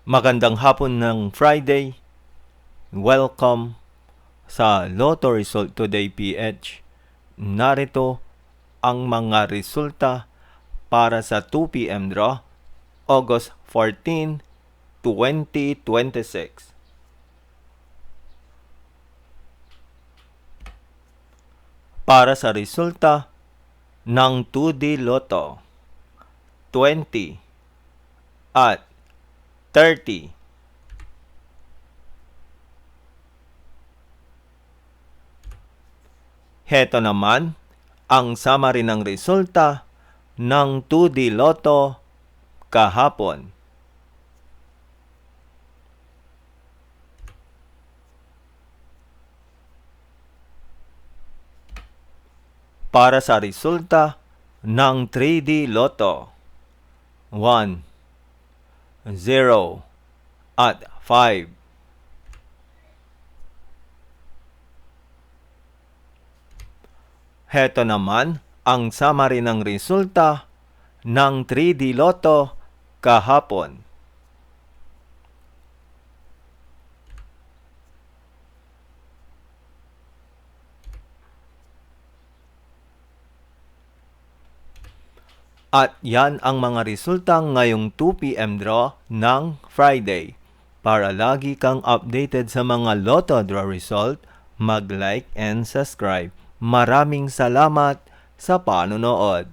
Magandang hapon ng Friday. Welcome sa Lotto Result Today PH. Narito ang mga resulta para sa 2 p.m. draw, August 14, 2026. Para sa resulta ng 2D Lotto, 20 at 30. Heto naman ang summary ng resulta ng 2D Lotto kahapon. Para sa resulta ng 3D Lotto, 1, 0, at 5. Heto naman ang summary ng resulta ng 3D Lotto kahapon. At yan ang mga resulta ngayong 2 p.m. draw ng Friday. Para lagi kang updated sa mga Lotto draw result, mag-like and subscribe. Maraming salamat sa panonood.